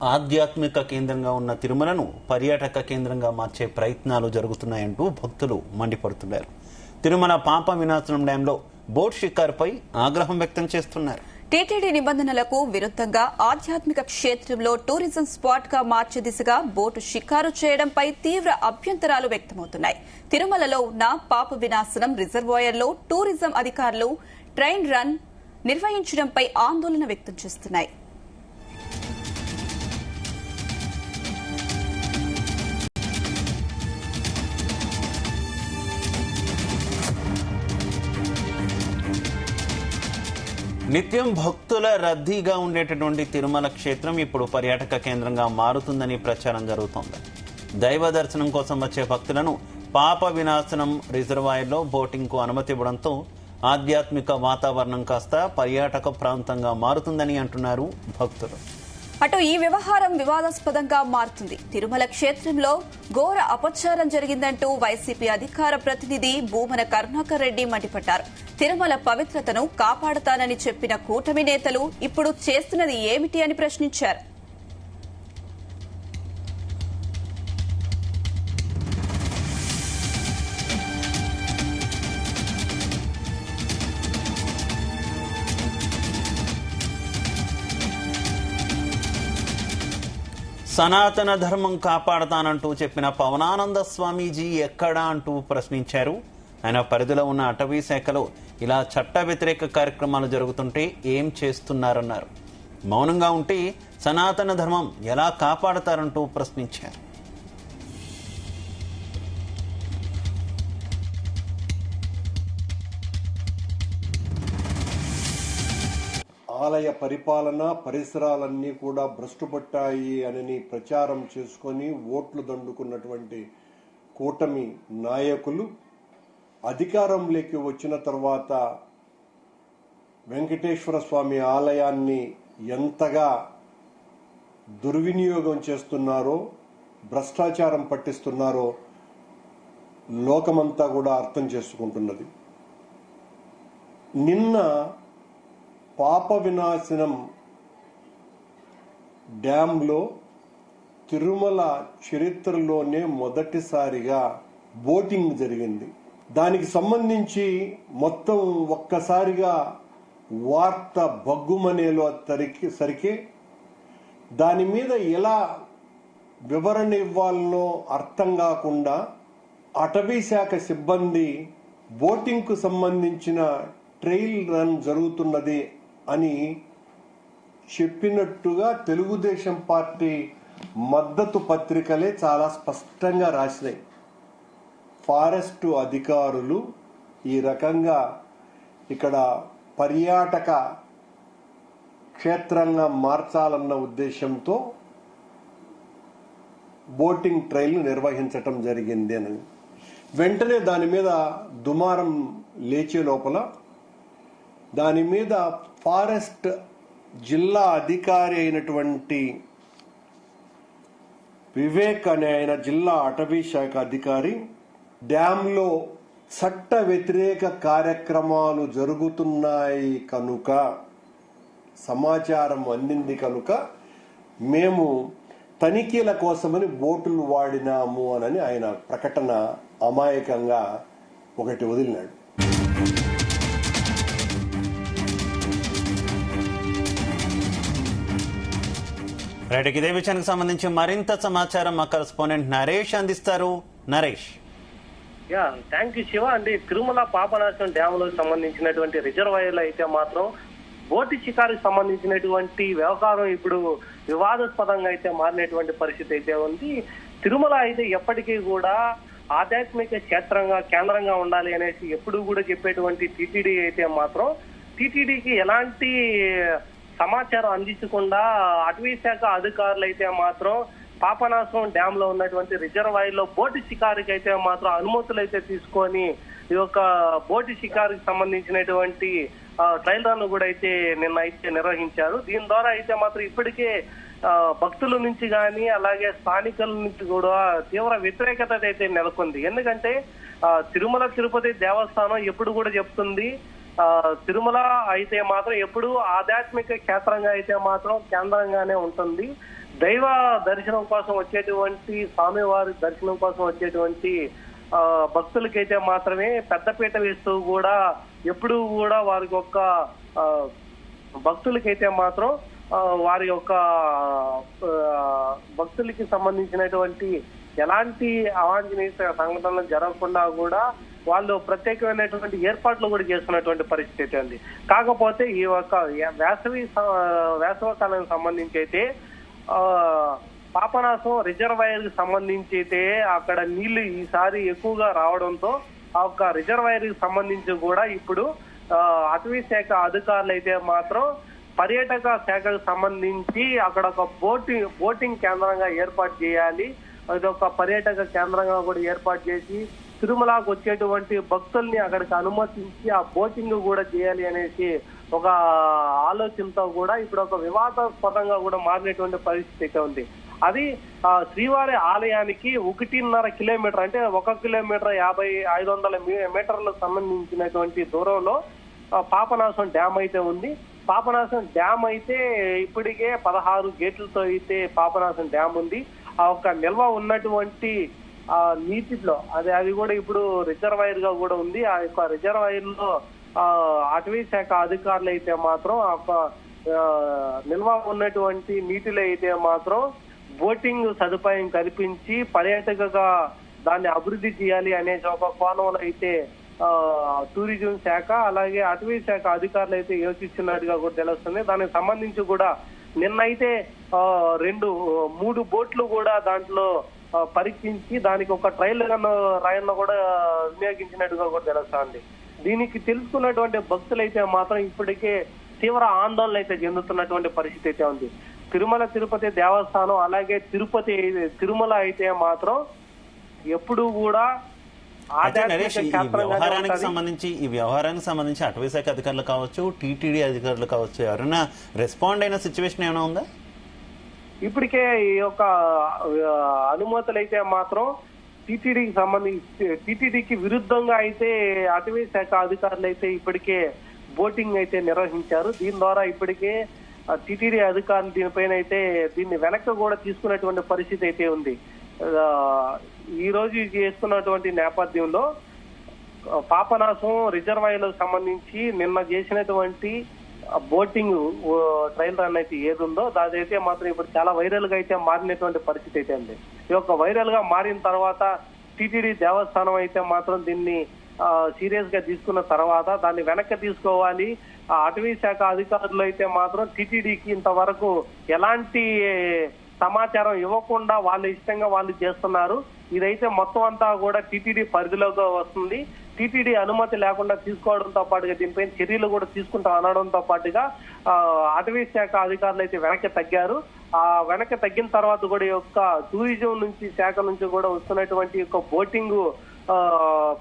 ఆధ్యాత్మిక కేంద్రంగా ఉన్న తిరుమలను పర్యాటక కేంద్రంగా మార్చే ప్రయత్నాలు జరుగుతున్నాయంటూ భక్తులు మండిపడుతున్నారు. తిరుమల పాప వినాశనం డ్యాంలో బోట్ షికారుపై ఆగ్రహం వ్యక్తం చేస్తున్నారు. టీటీడీ నిబంధనలకు విరుద్ధంగా ఆధ్యాత్మిక క్షేత్రంలో టూరిజం స్పాట్ గా మార్చే దిశగా బోటు షికారు చేయడంపై తీవ్ర అభ్యంతరాలు వ్యక్తమవుతున్నాయి. తిరుమలలో ఉన్న పాప వినాశనం రిజర్వాయర్లో టూరిజం అధికారులు ట్రైన్ రన్ నిర్వహించడంపై ఆందోళన వ్యక్తం చేస్తున్నాయి. నిత్యం భక్తుల రద్దీగా ఉండేటటువంటి తిరుమల క్షేత్రం ఇప్పుడు పర్యాటక కేంద్రంగా మారుతుందని ప్రచారం జరుగుతోంది. దైవ దర్శనం కోసం వచ్చే భక్తులను పాప వినాశనం రిజర్వాయర్లో బోటింగ్ కు అనుమతి ఇవ్వడంతో ఆధ్యాత్మిక వాతావరణం కాస్త పర్యాటక ప్రాంతంగా మారుతుందని అంటున్నారు భక్తులు. అటు ఈ వ్యవహారం వివాదాస్పదంగా మారుతుంది. తిరుమల క్షేత్రంలో ఘోర అపచారం జరిగిందంటూ వైసీపీ అధికార ప్రతినిధి భూమన కరుణాకర్ రెడ్డి మండిపడ్డారు. తిరుమల పవిత్రతను కాపాడుతానని చెప్పిన కూటమి నేతలు ఇప్పుడు చేస్తున్నది ఏమిటి అని ప్రశ్నించారు. సనాతన ధర్మం కాపాడతానంటూ చెప్పిన పవనానంద స్వామీజీ ఎక్కడా అంటూ ప్రశ్నించారు. ఆయన పరిధిలో ఉన్న అటవీ శాఖలో ఇలా చట్ట వ్యతిరేక కార్యక్రమాలు జరుగుతుంటే ఏం చేస్తున్నారన్నారు. మౌనంగా ఉంటే సనాతన ధర్మం ఎలా కాపాడతారంటూ ప్రశ్నించారు. ఆలయ పరిపాలన పరిసరాలన్నీ కూడా భ్రష్టుపట్టాయి అని ప్రచారం చేసుకొని ఓట్లు దండుకున్నటువంటి కూటమి నాయకులు అధికారంలోకి వచ్చిన తర్వాత వెంకటేశ్వర స్వామి ఆలయాన్ని ఎంతగా దుర్వినియోగం చేస్తున్నారో, భ్రష్టాచారం పట్టిస్తున్నారో లోకమంతా కూడా అర్థం చేసుకుంటున్నది. నిన్న పాప వినాశనం డ్యాంలో తిరుమల చరిత్రలోనే మొదటిసారిగా బోటింగ్ జరిగింది. దానికి సంబంధించి మొత్తం ఒక్కసారిగా వార్త బగ్గుమనేలో సరికే దాని మీద ఎలా వివరణ ఇవ్వాలనో అర్థం కాకుండా అటవీ శాఖ సిబ్బంది బోటింగ్ కు సంబంధించిన ట్రైల్ రన్ జరుగుతున్నది అని చెప్పినట్టుగా తెలుగుదేశం పార్టీ మద్దతు పత్రికలే చాలా స్పష్టంగా రాసినాయి. ఫారెస్ట్ అధికారులు ఈ రకంగా ఇక్కడ పర్యాటక క్షేత్రంగా మార్చాలన్న ఉద్దేశంతో బోటింగ్ ట్రైల్ నిర్వహించటం జరిగింది అని వెంటనే దాని మీద దుమారం లేచే లోపల దాని మీద ఫారెస్ట్ జిల్లా అధికారి అయినటువంటి వివేక్ అనే ఆయన జిల్లా అటవీ శాఖ అధికారి డ్యాంలో చట్ట వ్యతిరేక కార్యక్రమాలు జరుగుతున్నాయి కనుక సమాచారం అందింది కనుక మేము తనిఖీల కోసమని బోటులు వాడినాము అని ఆయన ప్రకటన అమాయకంగా ఒకటి వదిలినాడు. రైట్, ఇదే విషయానికి సంబంధించి మరింత సమాచారం మా కరెస్పాండెంట్ నరేష్ అందిస్తారు. నరేష్. Thank you Shiva. అండి, తిరుమల పాపనాశనం డ్యామ్ లో సంబంధించినటువంటి రిజర్వాయర్లు అయితే మాత్రం బోటి షికారుకు సంబంధించినటువంటి వ్యవహారం ఇప్పుడు వివాదాస్పదంగా అయితే మారినటువంటి పరిస్థితి అయితే ఉంది. తిరుమల అయితే ఎప్పటికీ కూడా ఆధ్యాత్మిక క్షేత్రంగా కేంద్రంగా ఉండాలి అనేసి ఎప్పుడు కూడా చెప్పేటువంటి టీటీడీ అయితే మాత్రం టీటీడీకి ఎలాంటి సమాచారం అందించకుండా అటవీ శాఖ అధికారులు అయితే మాత్రం పాపనాశనం డ్యామ్ లో ఉన్నటువంటి రిజర్వాయర్ లో బోటు షికారుకి అయితే మాత్రం అనుమతులు అయితే తీసుకొని ఈ యొక్క బోటు షికారుకి సంబంధించినటువంటి ట్రయల్ రన్ కూడా అయితే నిన్న అయితే నిర్వహించారు. దీని ద్వారా అయితే మాత్రం ఇప్పటికే భక్తుల నుంచి గాని అలాగే స్థానికుల నుంచి కూడా తీవ్ర వ్యతిరేకత అయితే నెలకొంది. ఎందుకంటే తిరుమల తిరుపతి దేవస్థానం ఎప్పుడు కూడా చెప్తుంది తిరుమల అయితే మాత్రం ఎప్పుడు ఆధ్యాత్మిక క్షేత్రంగా అయితే మాత్రం కేంద్రంగానే ఉంటుంది. దైవ దర్శనం కోసం వచ్చేటువంటి స్వామివారి దర్శనం కోసం వచ్చేటువంటి భక్తులకైతే మాత్రమే పెద్దపీట వేస్తూ కూడా ఎప్పుడూ కూడా వారి యొక్క భక్తులకైతే మాత్రం వారి యొక్క భక్తులకి సంబంధించినటువంటి ఎలాంటి అవాంఛనీయ సంఘటనలు జరగకుండా కూడా వాళ్ళు ప్రత్యేకమైనటువంటి ఏర్పాట్లు కూడా చేసుకున్నటువంటి పరిస్థితి ఉంది. కాకపోతే ఈ యొక్క వేసవకాలం సంబంధించి అయితే పాపనాశం రిజర్వాయర్ కి సంబంధించి అయితే అక్కడ నీళ్లు ఈసారి ఎక్కువగా రావడంతో ఆ యొక్క రిజర్వాయర్ కి సంబంధించి కూడా ఇప్పుడు అటవీ శాఖ అధికారులు అయితే మాత్రం పర్యాటక శాఖకు సంబంధించి అక్కడ ఒక బోటింగ్ కేంద్రంగా ఏర్పాటు చేయాలి. అది ఒక పర్యాటక కేంద్రంగా కూడా ఏర్పాటు చేసి తిరుమలకు వచ్చేటువంటి భక్తుల్ని అక్కడికి అనుమతించి ఆ బోటింగ్ కూడా చేయాలి అనేసి ఒక ఆలోచనతో కూడా ఇప్పుడు ఒక వివాదాస్పదంగా కూడా మారినటువంటి పరిస్థితి ఉంది. అది శ్రీవారి ఆలయానికి 1.5 కిలోమీటర్ అంటే 1 కిలోమీటర్ 500 మీటర్లకు సంబంధించినటువంటి దూరంలో పాపనాశం డ్యామ్ అయితే ఉంది. పాపనాశం డ్యామ్ అయితే ఇప్పటికే 16 గేట్లతో అయితే పాపనాశం డ్యామ్ ఉంది. ఆ ఒక నిల్వ ఉన్నటువంటి నీటిలో అది కూడా ఇప్పుడు రిజర్వాయర్ గా కూడా ఉంది. ఆ యొక్క రిజర్వాయర్ లో అటవీ శాఖ అధికారులు అయితే మాత్రం ఆ నిల్వ ఉన్నటువంటి నీటిలో అయితే మాత్రం బోటింగ్ సదుపాయం కల్పించి పర్యాటకగా దాన్ని అభివృద్ధి చేయాలి అనే ఒక కోణంలో అయితే టూరిజం శాఖ అలాగే అటవీ శాఖ అధికారులు అయితే యోచిస్తున్నట్టుగా కూడా తెలుస్తుంది. దానికి సంబంధించి కూడా నిన్నైతే 3 బోట్లు కూడా దాంట్లో పరీక్షించి దానికి ఒక ట్రయల్ రాయన్న కూడా వినియోగించినట్టుగా కూడా తెలుస్తుంది. దీనికి తెలుసుకున్నటువంటి భక్తులైతే మాత్రం ఇప్పటికే తీవ్ర ఆందోళన అయితే చెందుతున్నటువంటి పరిస్థితి అయితే ఉంది. తిరుమల తిరుపతి దేవస్థానం అలాగే తిరుమల అయితే మాత్రం ఎప్పుడు కూడా ఈ వ్యవహారానికి సంబంధించి అటవీ శాఖ అధికారులు కావచ్చు, టీటీడీ అధికారులు కావచ్చు, ఎవరైనా రెస్పాండ్ అయిన సిచ్యువేషన్ ఏమైనా ఉందా? ఇప్పటికే ఈ యొక్క అనుమతులు అయితే మాత్రం టీటీడీకి సంబంధించి టీటీడీకి విరుద్ధంగా అయితే అటవీ శాఖ అధికారులు అయితే ఇప్పటికే బోటింగ్ అయితే నిర్వహించారు. దీని ద్వారా ఇప్పటికే టీటీడీ అధికారులు దీనిపైన అయితే దీన్ని వెనక్కి కూడా తీసుకున్నటువంటి పరిస్థితి అయితే ఉంది. ఈ రోజు చేస్తున్నటువంటి నేపథ్యంలో పాపనాశం రిజర్వాయర్లకు సంబంధించి నిన్న చేసినటువంటి బోటింగ్ ట్రయల్ రన్ అయితే ఏది ఉందో అదైతే మాత్రం ఇప్పుడు చాలా వైరల్ గా అయితే మారినటువంటి పరిస్థితి అయితే ఉంది. ఈ యొక్క వైరల్ గా మారిన తర్వాత టీటీడీ దేవస్థానం అయితే మాత్రం దీన్ని సీరియస్ గా తీసుకున్న తర్వాత దాన్ని వెనక్కి తీసుకోవాలి. అటవీ శాఖ అధికారులు అయితే మాత్రం టీటీడీకి ఇంతవరకు ఎలాంటి సమాచారం ఇవ్వకుండా వాళ్ళ ఇష్టంగా వాళ్ళు చేస్తున్నారు. ఇదైతే మొత్తం అంతా కూడా టీటీడీ పరిధిలోకి వస్తుంది. టీటీడీ అనుమతి లేకుండా తీసుకోవడంతో పాటుగా దీనిపైన చర్యలు కూడా తీసుకుంటాం అనడంతో పాటుగా అటవీ శాఖ అధికారులు అయితే వెనక్కి తగ్గారు. ఆ వెనక్కి తగ్గిన తర్వాత కూడా ఈ యొక్క టూరిజం నుంచి శాఖ నుంచి కూడా వస్తున్నటువంటి యొక్క బోటింగ్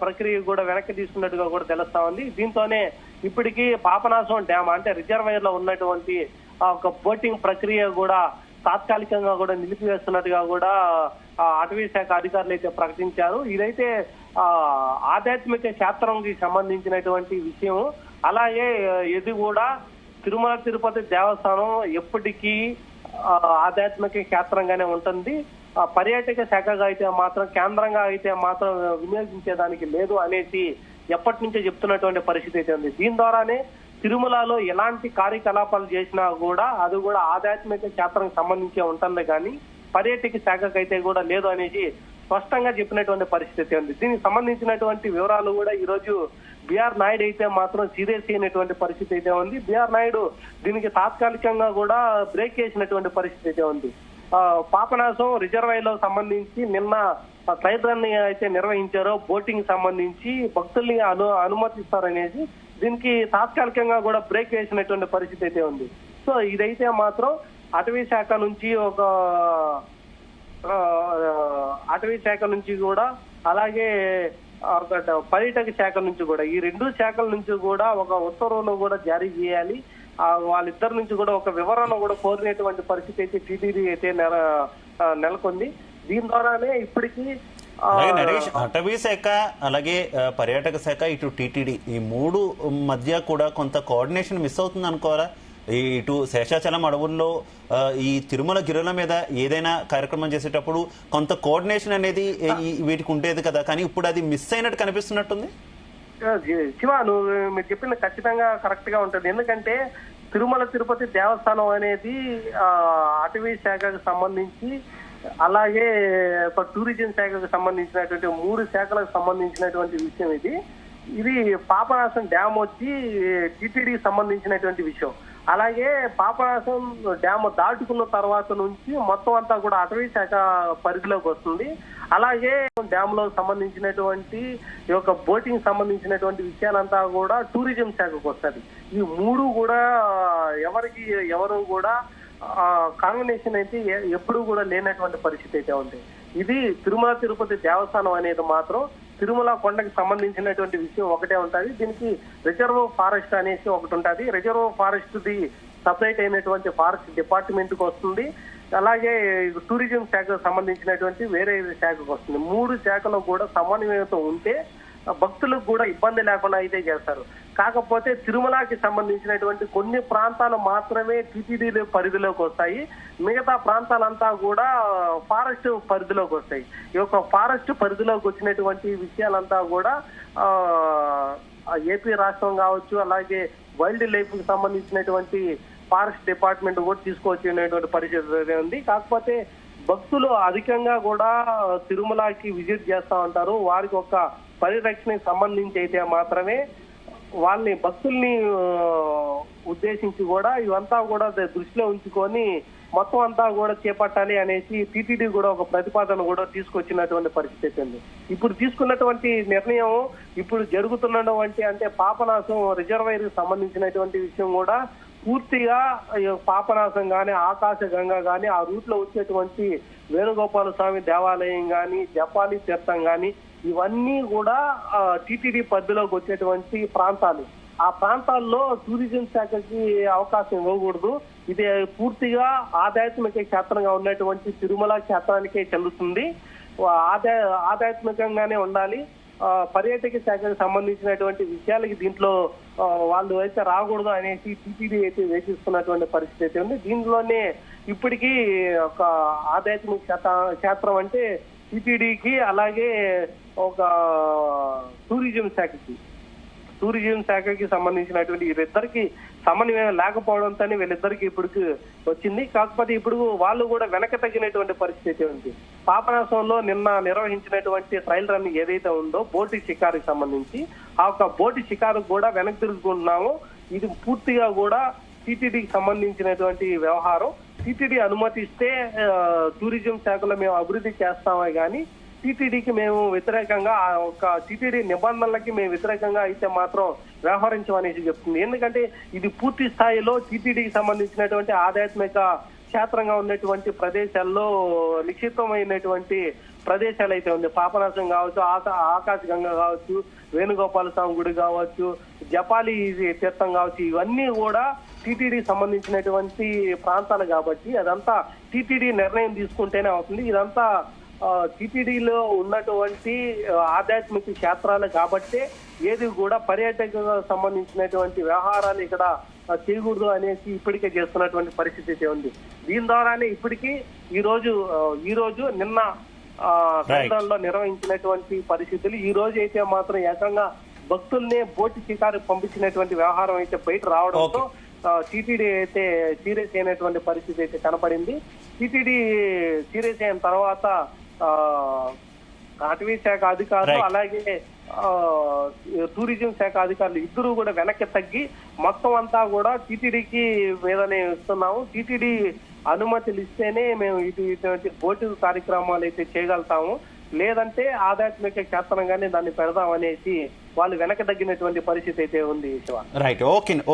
ప్రక్రియ కూడా వెనక్కి తీసుకున్నట్టుగా కూడా తెలుస్తా ఉంది. దీంతోనే ఇప్పటికీ పాపనాశం డ్యామ్ అంటే రిజర్వాయర్ లో ఉన్నటువంటి ఒక బోటింగ్ ప్రక్రియ కూడా తాత్కాలికంగా కూడా నిలిపివేస్తున్నట్టుగా కూడా అటవీ శాఖ అధికారులు అయితే ప్రకటించారు. ఇదైతే ఆధ్యాత్మిక క్షేత్రంకి సంబంధించినటువంటి విషయం. అలాగే ఇది కూడా తిరుమల తిరుపతి దేవస్థానం ఎప్పటికీ ఆధ్యాత్మిక క్షేత్రంగానే ఉంటుంది. పర్యాటక శాఖగా అయితే మాత్రం కేంద్రంగా అయితే మాత్రం వినియోగించేదానికి లేదు అనేసి ఎప్పటి నుంచో చెప్తున్నటువంటి పరిస్థితి అయితే ఉంది. దీని ద్వారానే తిరుమలలో ఎలాంటి కార్యకలాపాలు చేసినా కూడా అది కూడా ఆధ్యాత్మిక క్షేత్రం సంబంధించి ఉంటుంది కానీ పర్యాటక శాఖకు అయితే కూడా లేదు అనేసి స్పష్టంగా చెప్పినటువంటి పరిస్థితి ఉంది. దీనికి సంబంధించినటువంటి వివరాలు కూడా ఈ రోజు బిఆర్ నాయుడు అయితే మాత్రం సీరియస్ అయినటువంటి పరిస్థితి అయితే ఉంది. బిఆర్ నాయుడు దీనికి తాత్కాలికంగా కూడా బ్రేక్ చేసినటువంటి పరిస్థితి అయితే ఉంది. పాపనాశం రిజర్వాయర్ లో సంబంధించి నిన్న ట్రయల్ రన్ అయితే నిర్వహించారో బోటింగ్ సంబంధించి భక్తుల్ని అనుమతిస్తారనేసి దీనికి తాత్కాలికంగా కూడా బ్రేక్ వేసినటువంటి పరిస్థితి అయితే ఉంది. సో ఇదైతే మాత్రం అటవీ శాఖ నుంచి కూడా అలాగే పర్యాటక శాఖ నుంచి కూడా ఈ 2 శాఖల నుంచి కూడా ఒక ఉత్తర్వులు కూడా జారీ చేయాలి. వాళ్ళిద్దరి నుంచి కూడా ఒక వివరణ కూడా కోరినటువంటి పరిస్థితి అయితే టీటీడీ అయితే నెలకొంది. దీని ద్వారానే ఇప్పటికీ నరేష్ అటవీ శాఖ అలాగే పర్యాటక శాఖ ఇటు టీటీడీ ఈ 3 మధ్య కూడా కొంత కోఆర్డినేషన్ మిస్ అవుతుంది అనుకోవాలా? ఇటు శేషాచలం అడవుల్లో ఈ తిరుమల గిరుల మీద ఏదైనా కార్యక్రమం చేసేటప్పుడు కొంత కోఆర్డినేషన్ అనేది వీటికి ఉండేది కదా, కానీ ఇప్పుడు అది మిస్ అయినట్టు కనిపిస్తున్నట్టుంది. శివ, నువ్వు మీరు చెప్పింది ఖచ్చితంగా కరెక్ట్ గా ఉంటుంది. ఎందుకంటే తిరుమల తిరుపతి దేవస్థానం అనేది అటవీ శాఖకు సంబంధించి, అలాగే టూరిజం శాఖకు సంబంధించినటువంటి 3 శాఖలకు సంబంధించినటువంటి విషయం ఇది పాపనాశం డ్యామ్ వచ్చి టిటిడికి సంబంధించినటువంటి విషయం. అలాగే పాపనాశం డ్యామ్ దాటుకున్న తర్వాత నుంచి మొత్తం అంతా కూడా అటవీ శాఖ పరిధిలోకి వస్తుంది. అలాగే డ్యామ్ లో సంబంధించినటువంటి ఈ యొక్క బోటింగ్ సంబంధించినటువంటి విషయాలంతా కూడా టూరిజం శాఖకు వస్తుంది. ఈ 3 కూడా ఎవరు కూడా కాంబినేషన్ అయితే ఎప్పుడూ కూడా లేనటువంటి పరిస్థితి అయితే ఉంది. ఇది తిరుమల తిరుపతి దేవస్థానం అనేది మాత్రం తిరుమల కొండకి సంబంధించినటువంటి విషయం ఒకటే ఉంటుంది. దీనికి రిజర్వ్ ఫారెస్ట్ అనేసి ఒకటి ఉంటుంది. రిజర్వ్ ఫారెస్ట్ ది సపరేట్ అయినటువంటి ఫారెస్ట్ డిపార్ట్మెంట్ కు వస్తుంది. అలాగే టూరిజం శాఖకు సంబంధించినటువంటి వేరే శాఖకు వస్తుంది. 3 శాఖలో కూడా సమన్వయంతో ఉంటే భక్తులకు కూడా ఇబ్బంది లేకుండా అయితే చేస్తారు. కాకపోతే తిరుమలకి సంబంధించినటువంటి కొన్ని ప్రాంతాలు మాత్రమే టిటిడి పరిధిలోకి వస్తాయి. మిగతా ప్రాంతాలంతా కూడా ఫారెస్ట్ పరిధిలోకి వస్తాయి. ఈ యొక్క ఫారెస్ట్ పరిధిలోకి వచ్చినటువంటి విషయాలంతా కూడా ఏపీ రాష్ట్రం కావచ్చు, అలాగే వైల్డ్ లైఫ్ కి సంబంధించినటువంటి ఫారెస్ట్ డిపార్ట్మెంట్ కూడా తీసుకొచ్చినటువంటి పరిస్థితి ఉంది. కాకపోతే భక్తులు అధికంగా కూడా తిరుమలకి విజిట్ చేస్తా ఉంటారు. వారికి ఒక పరిరక్షణకు సంబంధించి అయితే మాత్రమే వాళ్ళని భక్తుల్ని ఉద్దేశించి కూడా ఇవంతా కూడా దృష్టిలో ఉంచుకొని మొత్తం అంతా కూడా చేపట్టాలి అనేసి టిటిడి కూడా ఒక ప్రతిపాదన కూడా తీసుకొచ్చినటువంటి పరిస్థితి ఉంది. ఇప్పుడు తీసుకున్నటువంటి నిర్ణయం ఇప్పుడు జరుగుతున్నటువంటి అంటే పాపనాశం రిజర్వాయర్ సంబంధించినటువంటి విషయం కూడా పూర్తిగా పాపనాశం గాని, ఆకాశ గంగా గాని, ఆ రూట్ లో వచ్చేటువంటి వేణుగోపాల స్వామి దేవాలయం గాని, జపాలి తీర్థం గాని, ఇవన్నీ కూడా టిటిడి పరిధిలోకి వచ్చేటువంటి ప్రాంతాలు. ఆ ప్రాంతాల్లో టూరిజం శాఖకి అవకాశం ఇవ్వకూడదు. ఇది పూర్తిగా ఆధ్యాత్మిక క్షేత్రంగా ఉన్నటువంటి తిరుమల క్షేత్రానికే చెందుతుంది. ఆధ్యాత్మికంగానే ఉండాలి. పర్యాటక శాఖకు సంబంధించినటువంటి విషయాలకి దీంట్లో వాళ్ళు అయితే రాకూడదు అనేసి టిటిడి అయితే వేచిస్తున్నటువంటి పరిస్థితి అయితే ఉంది. దీంట్లోనే ఇప్పటికీ ఒక ఆధ్యాత్మిక క్షేత్రం అంటే టిటిడికి, అలాగే ఒక టూరిజం శాఖకి సంబంధించినటువంటి వీరిద్దరికి సమన్వయం లేకపోవడంతో వీళ్ళిద్దరికి ఇప్పుడు వచ్చింది. కాకపోతే ఇప్పుడు వాళ్ళు కూడా వెనక తగ్గినటువంటి పరిస్థితి ఉంది. పాపనాశంలో నిన్న నిర్వహించినటువంటి ట్రయల్ రన్ ఏదైతే ఉందో బోటి షికారుకి సంబంధించి, ఆ యొక్క బోటి షికారు కూడా వెనక్కి తిరుగుతున్నాము. ఇది పూర్తిగా కూడా టిటిడికి సంబంధించినటువంటి వ్యవహారం. టిటిడి అనుమతిస్తే టూరిజం శాఖలో మేము అభివృద్ధి చేస్తామే కానీ టిటిడికి మేము వ్యతిరేకంగా, ఆ ఒక టిటిడి నిబంధనలకి మేము వ్యతిరేకంగా అయితే మాత్రం వ్యవహరించమనేసి చెప్తుంది. ఎందుకంటే ఇది పూర్తి స్థాయిలో టిటిడికి సంబంధించినటువంటి ఆధ్యాత్మిక క్షేత్రంగా ఉన్నటువంటి ప్రదేశాల్లో నిక్షిప్తమైనటువంటి ప్రదేశాలు అయితే ఉంది. పాపనాశం కావచ్చు, ఆకాశ గంగ కావచ్చు, వేణుగోపాల స్వామి గుడి కావచ్చు, జపాలి తీర్థం కావచ్చు, ఇవన్నీ కూడా టిటిడి సంబంధించినటువంటి ప్రాంతాలు కాబట్టి అదంతా టిటిడి నిర్ణయం తీసుకుంటేనే అవుతుంది. ఇదంతా టిటిడిలో ఉన్నటువంటి ఆధ్యాత్మిక క్షేత్రాలు కాబట్టి ఏది కూడా పర్యాటక సంబంధించినటువంటి వ్యవహారాలు ఇక్కడ చేయకూడదు అనేసి ఇప్పటికే చేస్తున్నటువంటి పరిస్థితి ఉంది. దీని ద్వారానే ఇప్పటికీ ఈ రోజు నిన్న కేంద్రంలో నిర్వహించినటువంటి పరిస్థితులు, ఈ రోజు అయితే మాత్రం ఏకంగా భక్తుల్ని బోటి షికారు పంపించినటువంటి వ్యవహారం అయితే బయట రావడంతో టిటిడి అయితే సీరియస్ అయినటువంటి పరిస్థితి అయితే కనపడింది. టిటిడి సీరియస్ అయిన తర్వాత అటవీ శాఖ అధికారులు అలాగే టూరిజం శాఖ అధికారులు ఇద్దరు కూడా వెనక్కి తగ్గి మొత్తం అంతా కూడా టిటిడికి మీదనే ఇస్తున్నాము. టిటిడి అనుమతులు ఇస్తేనే మేము ఇటువంటి బోటు కార్యక్రమాలు అయితే చేయగలుగుతాము, లేదంటే ఆధ్యాత్మిక క్షేత్రంగానే దాన్ని పెడదాం అనేసి వాళ్ళు వెనక తగ్గినటువంటి పరిస్థితి అయితే ఉంది. Right,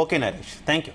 okay Naresh, thank you.